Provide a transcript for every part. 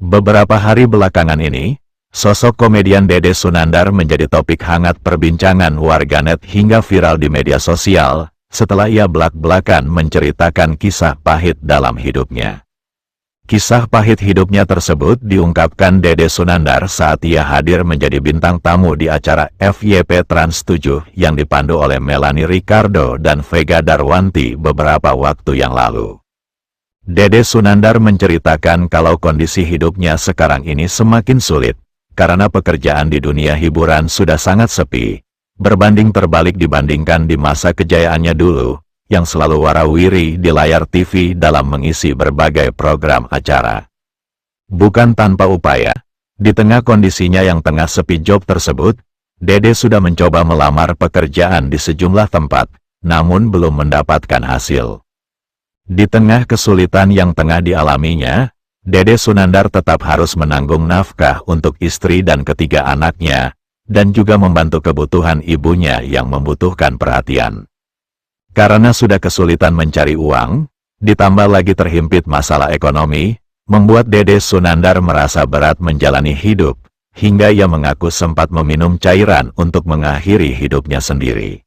Beberapa hari belakangan ini, sosok komedian Dede Sunandar menjadi topik hangat perbincangan warganet hingga viral di media sosial, setelah ia belak-belakan menceritakan kisah pahit dalam hidupnya. Kisah pahit hidupnya tersebut diungkapkan Dede Sunandar saat ia hadir menjadi bintang tamu di acara FYP Trans 7 yang dipandu oleh Melanie Ricardo dan Vega Darwanti beberapa waktu yang lalu. Dede Sunandar menceritakan kalau kondisi hidupnya sekarang ini semakin sulit, karena pekerjaan di dunia hiburan sudah sangat sepi, berbanding terbalik dibandingkan di masa kejayaannya dulu, yang selalu warawiri di layar TV dalam mengisi berbagai program acara. Bukan tanpa upaya, di tengah kondisinya yang tengah sepi job tersebut, Dede sudah mencoba melamar pekerjaan di sejumlah tempat, namun belum mendapatkan hasil. Di tengah kesulitan yang tengah dialaminya, Dede Sunandar tetap harus menanggung nafkah untuk istri dan ketiga anaknya, dan juga membantu kebutuhan ibunya yang membutuhkan perhatian. Karena sudah kesulitan mencari uang, ditambah lagi terhimpit masalah ekonomi, membuat Dede Sunandar merasa berat menjalani hidup, hingga ia mengaku sempat meminum cairan untuk mengakhiri hidupnya sendiri.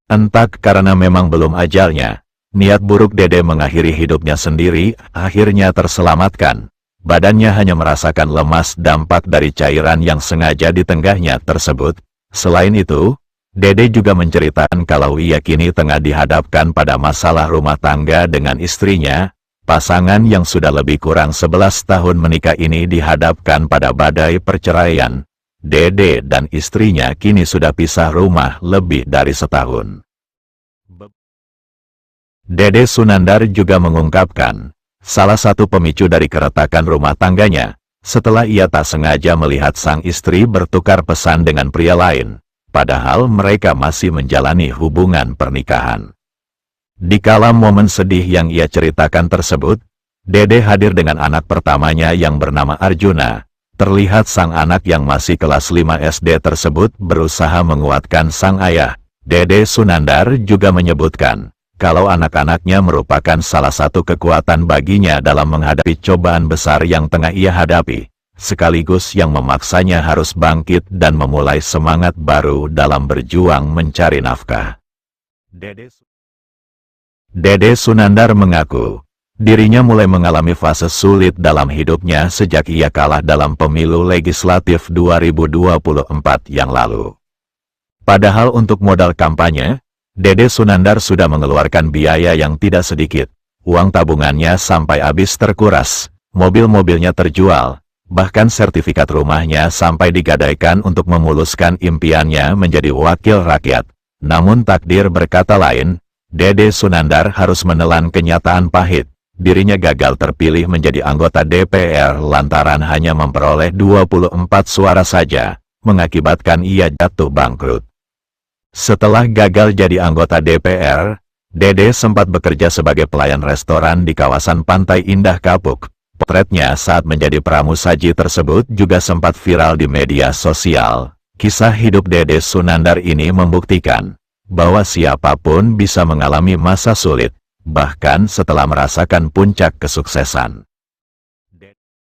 Entah karena memang belum ajalnya, niat buruk Dede mengakhiri hidupnya sendiri akhirnya terselamatkan. Badannya hanya merasakan lemas dampak dari cairan yang sengaja ditenggahnya tersebut. Selain itu, Dede juga menceritakan kalau ia kini tengah dihadapkan pada masalah rumah tangga dengan istrinya. Pasangan yang sudah lebih kurang 11 tahun menikah ini dihadapkan pada badai perceraian. Dede dan istrinya kini sudah pisah rumah lebih dari setahun. Dede Sunandar juga mengungkapkan, salah satu pemicu dari keretakan rumah tangganya, setelah ia tak sengaja melihat sang istri bertukar pesan dengan pria lain, padahal mereka masih menjalani hubungan pernikahan. Di kala momen sedih yang ia ceritakan tersebut, Dede hadir dengan anak pertamanya yang bernama Arjuna. Terlihat sang anak yang masih kelas 5 SD tersebut berusaha menguatkan sang ayah. Dede Sunandar juga menyebutkan, kalau anak-anaknya merupakan salah satu kekuatan baginya dalam menghadapi cobaan besar yang tengah ia hadapi, sekaligus yang memaksanya harus bangkit dan memulai semangat baru dalam berjuang mencari nafkah. Dede Sunandar mengaku, dirinya mulai mengalami fase sulit dalam hidupnya sejak ia kalah dalam pemilu legislatif 2024 yang lalu. Padahal untuk modal kampanye, Dede Sunandar sudah mengeluarkan biaya yang tidak sedikit. Uang tabungannya sampai habis terkuras, mobil-mobilnya terjual, bahkan sertifikat rumahnya sampai digadaikan untuk memuluskan impiannya menjadi wakil rakyat. Namun takdir berkata lain, Dede Sunandar harus menelan kenyataan pahit. Dirinya gagal terpilih menjadi anggota DPR lantaran hanya memperoleh 24 suara saja, mengakibatkan ia jatuh bangkrut. Setelah gagal jadi anggota DPR, Dede sempat bekerja sebagai pelayan restoran di kawasan Pantai Indah Kapuk. Potretnya saat menjadi pramusaji tersebut juga sempat viral di media sosial. Kisah hidup Dede Sunandar ini membuktikan bahwa siapapun bisa mengalami masa sulit, bahkan setelah merasakan puncak kesuksesan.